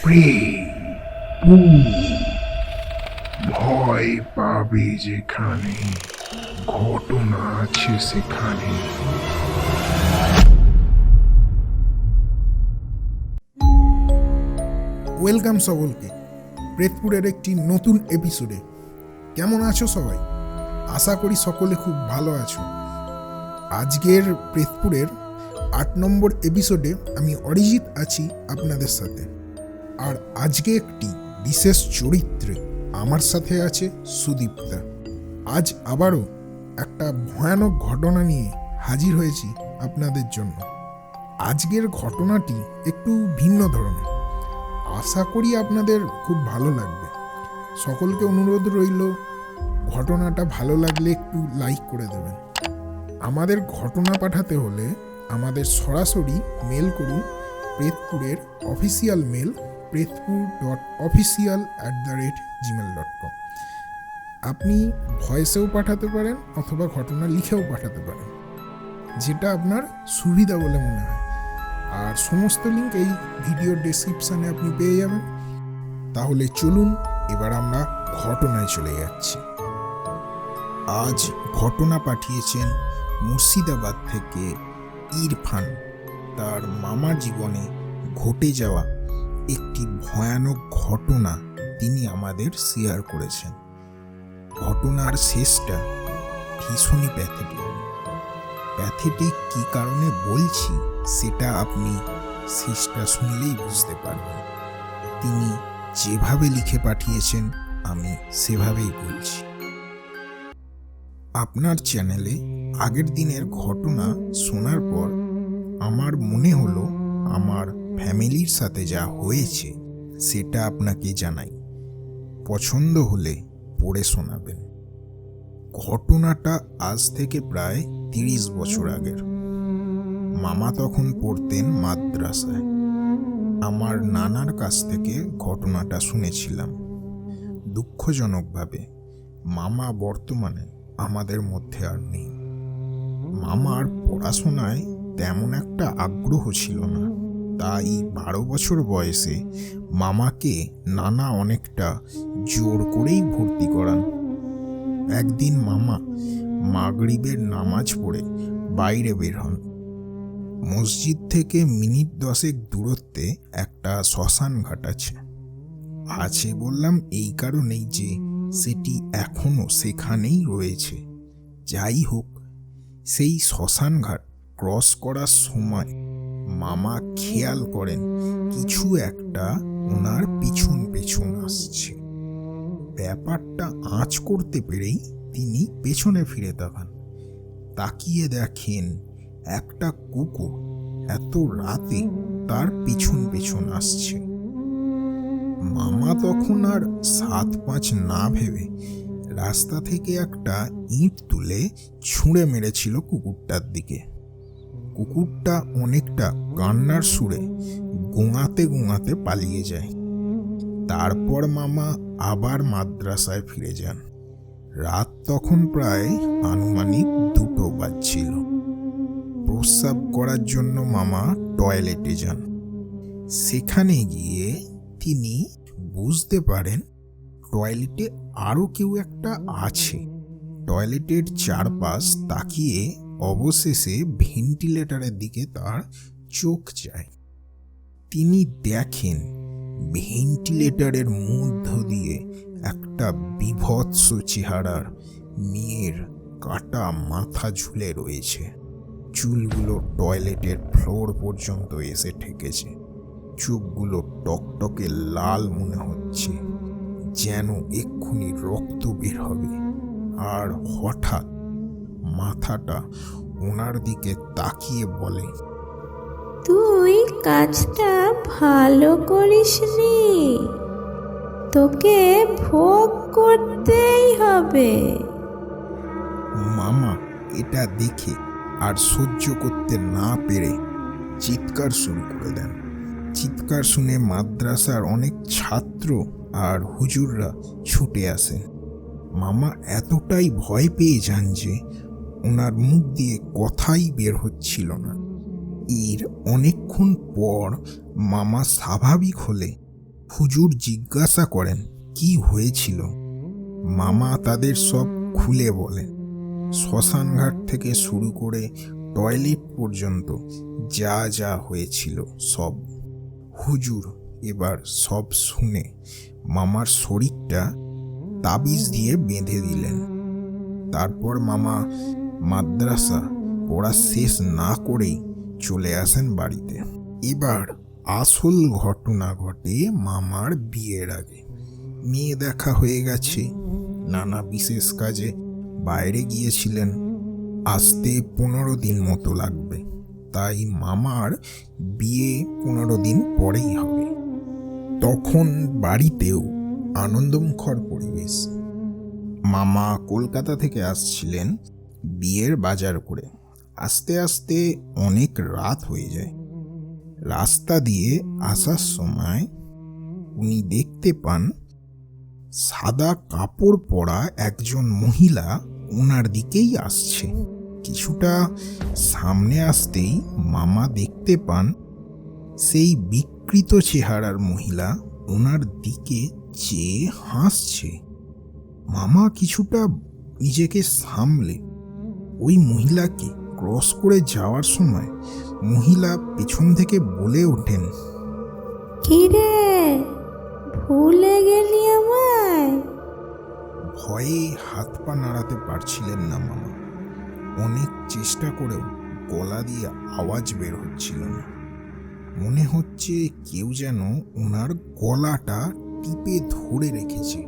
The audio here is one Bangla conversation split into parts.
প্রেম, ভূত, ভয় পাবে যেখানে, ঘটনা আছে সেখানে। ওয়েলকাম সকলকে প্রেতপুরের একটি নতুন এপিসোডে। কেমন আছো সবাই? আশা করি সকলে খুব ভালো আছো। আজকের প্রেতপুরের 8 নম্বর এপিসোডে আমি অরিজিৎ আছি আপনাদের সাথে। আর আজকে একটি বিশেষ চরিত্রে আমার সাথে আছে সুদীপ্তা। আজ আবারও একটা ভয়ানক ঘটনা নিয়ে হাজির হয়েছি আপনাদের জন্য। আজকের ঘটনাটি একটু ভিন্ন ধরনের, আশা করি আপনাদের খুব ভালো লাগবে। সকলকে অনুরোধ রইল, ঘটনাটা ভালো লাগলে একটু লাইক করে দেবেন। আমাদের ঘটনা পাঠাতে হলে আমাদের সরাসরি মেল করুন প্রেতপুরের অফিসিয়াল মেল prethpur.official@gmail.com। আপনি ভয়েসেও পাঠাতে পারেন অথবা ঘটনা লিখেও পাঠাতে পারেন, যেটা আপনার সুবিধা বলে মনে হয়। আর সমস্ত লিঙ্ক এই ভিডিও ডেসক্রিপশানে আপনি পেয়ে যাবেন। তাহলে চলুন এবার আমরা ঘটনায় চলে যাচ্ছি। আজ ঘটনা পাঠিয়েছেন মুর্শিদাবাদ থেকে ইরফান। তার মামার জীবনে ঘটে যাওয়া একটি ভয়ানক ঘটনা তিনি আমাদের শেয়ার করেছেন। ঘটনার শেষটা ভীষণই প্যাথেটিক কী কারণে বলছি সেটা আপনি শেষটা শুনলেই বুঝতে পারবেন। তিনি যেভাবে লিখে পাঠিয়েছেন আমি সেভাবেই বলছি। আপনার চ্যানেলে আগের দিনের ঘটনা শোনার পর আমার মনে হলো আমার ফ্যামিলির সাথে যা হয়েছে সেটা আপনাকে জানাই। পছন্দ হলে পড়ে শোনাবেন। ঘটনাটা আজ থেকে প্রায় 30 বছর আগের। মামা তখন পড়তেন মাদ্রাসায়। আমার নানার কাছ থেকে ঘটনাটা শুনেছিলাম। দুঃখজনকভাবে মামা বর্তমানে আমাদের মধ্যে আর নেই। মামার পড়াশোনায় তেমন একটা আগ্রহ ছিল না, তাই 12 বছর বয়সে মামাকে নানা অনেকটা জোর করেই ভর্তি করান। একদিন মামা মাগরিবের নামাজ পড়ে বাইরে বের হন। মসজিদ থেকে মিনিট 10 দূরত্বে একটা শ্মশান ঘাট আছে বললাম এই কারণেই যে সেটি এখনো সেখানেই রয়েছে। যাই হোক, সেই শ্মশান ঘাট ক্রস করার সময় মামা খেয়াল করেন কিছু একটা ওনার পিছন আসছে। ব্যাপারটা আঁচ করতে পেরেই তিনি পেছনে ফিরে তাকান। তাকিয়ে দেখেন একটা কুকুর এত রাতে তার পিছন আসছে। মামা তখন আর 7-5 না ভেবে রাস্তা থেকে একটা ইঁট তুলে ছুঁড়ে মেরেছিল কুকুরটার দিকে। কুকুরটা অনেকটা কান্নার সুরে গোঙাতে পালিয়ে যায়। তারপর মামা আবার মাদ্রাসায় ফিরে যান। রাত তখন প্রায় আনুমানিক 2টো বাজছিল। প্রস্রাব করার জন্য মামা টয়লেটে যান। সেখানে গিয়ে তিনি বুঝতে পারেন টয়লেটে আরও কেউ একটা আছে। টয়লেটের চারপাশ তাকিয়ে অবশেষে ভেন্টিলেটরের দিকে তার চোখ যায়। তিনি দেখেন ভেন্টিলেটরের মধ্য দিয়ে একটা বীভৎস চেহারার মেয়ের কাটা মাথা ঝুলে রয়েছে। চুলগুলো টয়লেটের ফ্লোর পর্যন্ত এসে ঠেকেছে। চোখগুলো টকটকে লাল মনে হচ্ছে, যেন এক্ষুনি রক্ত বের হবে। আর হঠাৎ মাথাটা ওনার দিকে তাকিয়ে বলে, তুই কাজটা ভালো করিসনি, তোকে ভোগ করতেই হবে। মামা এটা দেখে আর সহ্য করতে না পেরে চিৎকার শুরু করে দেন। চিৎকার শুনে মাদ্রাসার অনেক ছাত্র আর হুজুররা ছুটে আসেন। মামা এতটাই ভয় পেয়ে যান যে ওনার মুখ দিয়ে কথাই বের হচ্ছিল না। এর অনেকক্ষণ পর মামা স্বাভাবিক হলে হুজুর জিজ্ঞাসা করেন কি হয়েছিল। মামা তাদের সব খুলে বলেন, শ্মশানঘাট থেকে শুরু করে টয়লেট পর্যন্ত যা যা হয়েছিল সব। হুজুর এবার সব শুনে মামার শরীরটা তাবিজ দিয়ে বেঁধে দিলেন। তারপর মামা মাদ্রাসা পড়া শেষ না করেই চলে আসেন বাড়িতে। এবার আসল ঘটনা ঘটে মামার বিয়ের আগে। মেয়ে দেখা হয়ে গেছে, নানা বিশেষ কাজে বাইরে গিয়েছিলেন, আসতে 15 দিন মতো লাগবে, তাই মামার বিয়ে 15 দিন পরেই হবে। তখন বাড়িতেও আনন্দমুখর পরিবেশ। মামা কলকাতা থেকে আসছিলেন বিয়ের বাজার করে। আস্তে আস্তে অনেক রাত হয়ে যায়। রাস্তা দিয়ে আসার সময় উনি দেখতে পান সাদা কাপড় পরা একজন মহিলা ওনার দিকেই আসছে। কিছুটা সামনে আসতেই মামা দেখতে পান সেই বিকৃত চেহারার মহিলা ওনার দিকে চেয়ে হাসছে। মামা কিছুটা নিজেকে সামলে ওই মহিলাকে ক্রস করে যাওয়ার সময় মহিলা পেছন থেকে বলে ওঠেন, কিরে, ভুলে গেলি আমায়? ভয়ে হাত পা নাড়াতে পারছিলেন না মামা। অনেক চেষ্টা করেও গলা দিয়ে আওয়াজ বের হচ্ছিল না। মনে হচ্ছে কেউ যেন ওনার গলাটা টিপে ধরে রেখেছে।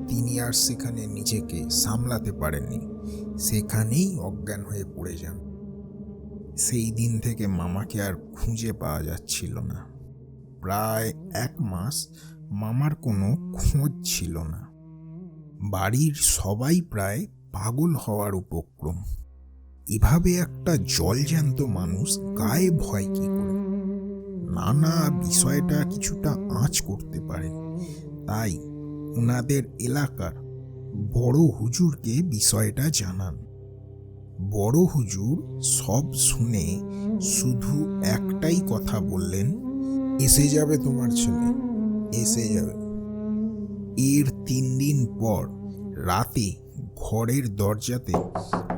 তিনি আর সেখানে নিজেকে সামলাতে পারেননি, সেখানেই অজ্ঞান হয়ে পড়ে যান। সেই দিন থেকে মামাকে আর খুঁজে পাওয়া যাচ্ছিল না। প্রায় 1 মাস মামার কোনো খোঁজ ছিল না। বাড়ির সবাই প্রায় পাগল হওয়ার উপক্রম। এভাবে একটা জলজ্যান্ত মানুষ গায়েব হয় কি করে? নানা বিষয়টা কিছুটা আঁচ করতে পারেন, তাই ওনাদের এলাকার বড় হুজুরকে বিষয়টা জানান। বড় হুজুর সব শুনে শুধু একটাই কথা বললেন, এসে যাবে তোমার ছেলে, এসে যাবে। এর 3 দিন পর রাতে ঘরের দরজাতে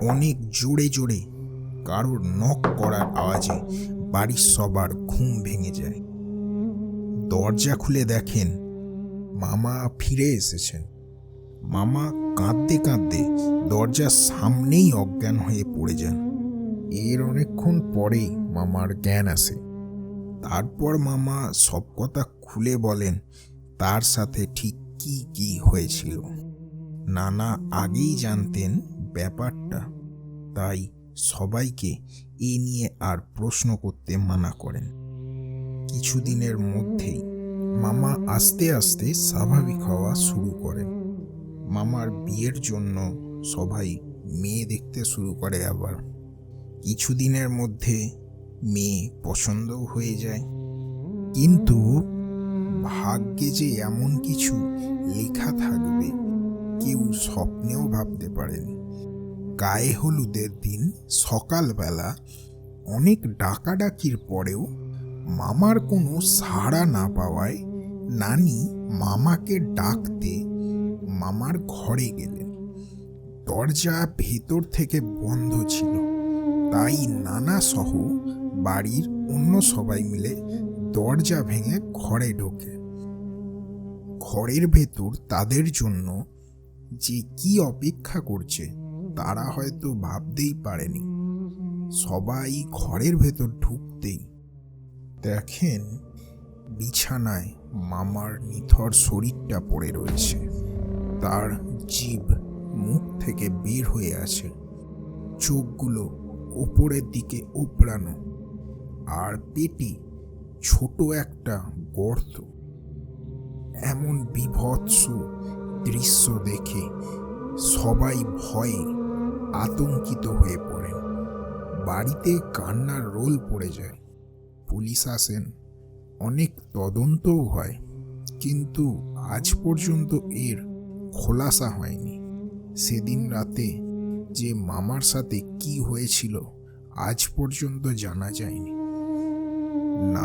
অনেক জোরে জোরে কারোর নক করার আওয়াজে বাড়ির সবার ঘুম ভেঙে যায়। দরজা খুলে দেখেন মামা ফিরে এসেছেন। মামা কাঁদতে কাঁদতে দরজার সামনেই অজ্ঞান হয়ে পড়ে যান। এর অনেকক্ষণ পরেই মামার জ্ঞান আসে। তারপর মামা সব কথা খুলে বলেন তার সাথে ঠিক কি কি হয়েছিল। নানা আগেই জানতেন ব্যাপারটা, তাই সবাইকে এ নিয়ে আর প্রশ্ন করতে মানা করেন। কিছুদিনের মধ্যেই মামা আস্তে আস্তে স্বাভাবিক হওয়া শুরু করেন। মামার বিয়ের জন্য সবাই মেয়ে দেখতে শুরু করে। আবার কিছুদিনের মধ্যে মেয়ে পছন্দও হয়ে যায়। কিন্তু ভাগ্যে যে এমন কিছু লেখা থাকবে কেউ স্বপ্নেও ভাবতে পারেনি। গায়ে হলুদের দিন সকালবেলা অনেক ডাকাডাকির পরেও মামার কোনো সাড়া না পাওয়ায় নানি মামাকে ডাকতে মামার ঘরে গেলেন। দরজা ভেতর থেকে বন্ধ ছিল, তাই নানা সহ বাড়ির অন্য সবাই মিলে দরজা ভেঙে ঘরে ঢোকে। ঘরের ভেতর তাদের জন্য যে কি অপেক্ষা করছে তারা হয়তো ভাবতেই পারেনি। সবাই ঘরের ভেতর ঢুকতেই দেখেন বিছানায় মামার নিথর শরীরটা পড়ে রয়েছে। তার জিভ মুখ থেকে বের হয়ে আছে, চোখগুলো ওপরের দিকে উপড়ানো, আর পেটে ছোট একটা গর্ত। এমন বীভৎস দৃশ্য দেখে সবাই ভয়ে আতঙ্কিত হয়ে পড়েন। বাড়িতে কান্নার রোল পড়ে যায়। পুলিশ আসেন, অনেক তদন্তও হয়, কিন্তু আজ পর্যন্ত এর খোলাসা হয়নি। সেদিন রাতে যে মামার সাথে কি হয়েছিল আজ পর্যন্ত জানা যায়নি।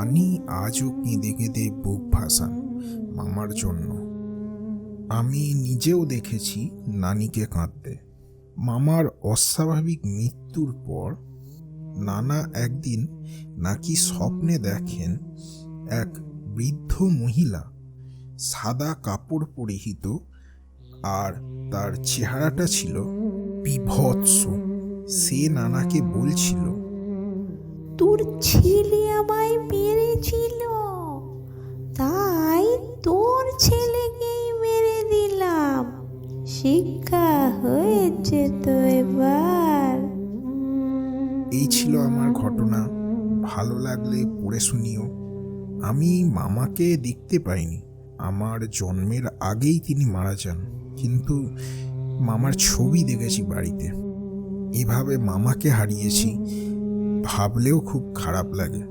নানি আজও কেঁদে কেঁদে বুক ভাসান মামার জন্য। আমি নিজেও দেখেছি নানিকে কাঁদতে। মামার অস্বাভাবিক মৃত্যুর পর নানা একদিন নাকি স্বপ্নে দেখেন এক বৃদ্ধ মহিলা সাদা কাপড় পরিহিত, আর তার চেহারাটা ছিল বিভৎস। সে নানাকে বলছিল, তোর ছেলে আমায় মেরেছিল, তাই তোর ছেলেকেই মেরে দিলাম। শিক্ষা হয়েছে তো এবার। এই ছিল আমার ঘটনা। ভালো লাগলে পড়ে শুনিও। আমি মামাকে দেখতে পাইনি, আমার জন্মের আগেই তিনি মারা যান, কিন্তু মামার ছবি দেখেছি বাড়িতে। এভাবে মামাকে হারিয়েছি, ভাবলেও খুব খারাপ লাগে।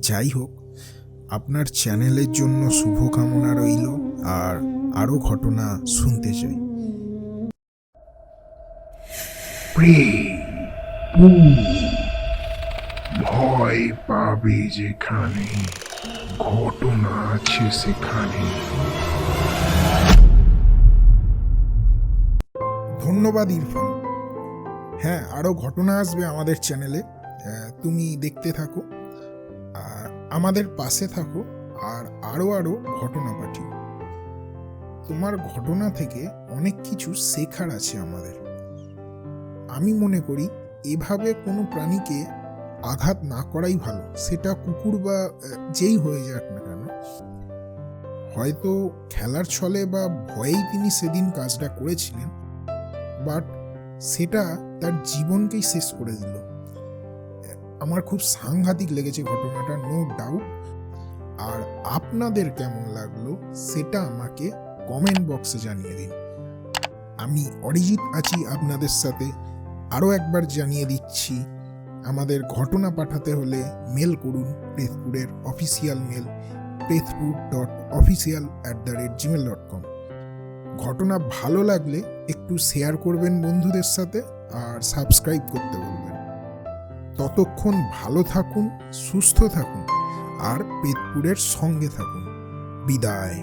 যাই হোক, আপনার চ্যানেলের জন্য শুভকামনা রইল, আর আরও ঘটনা শুনতে চাই। ভয় পাবে যেখানে, ঘটনা আছে সেখানে। ধন্যবাদ ইরফান। হ্যাঁ, আরও ঘটনা আসবে আমাদের চ্যানেলে। তুমি দেখতে থাকো আর আমাদের পাশে থাকো, আর আরও আরও ঘটনা পাঠিও। তোমার ঘটনা থেকে অনেক কিছু শেখার আছে আমাদের। আমি মনে করি এভাবে কোনো প্রাণীকে আঘাত না করাই ভালো, সেটা কুকুর বা যেই হয়ে যাক না কেন। হয়তো খেলার ছলে বা ভয়েই তিনি সেদিন কাজটা করেছিলেন, বাট সেটা তার জীবনকেই শেষ করে দিল। আমার খুব সাংঘাতিক লেগেছে ঘটনাটা, নো ডাউট। আর আপনাদের কেমন লাগলো সেটা আমাকে কমেন্ট বক্সে জানিয়ে দিন। আমি অরিজিৎ আছি আপনাদের সাথে। আরও একবার জানিয়ে দিচ্ছি, আমাদের ঘটনা পাঠাতে হলে মেল করুন প্রেতপুরের অফিসিয়াল মেল prethpur.official@gmail.com। ঘটনা ভালো লাগলে একটু শেয়ার করবেন বন্ধুদের সাথে, আর সাবস্ক্রাইব করতে বলবেন। ততক্ষণ ভালো থাকুন, সুস্থ থাকুন, আর প্রেতপুরের সঙ্গে থাকুন। বিদায়।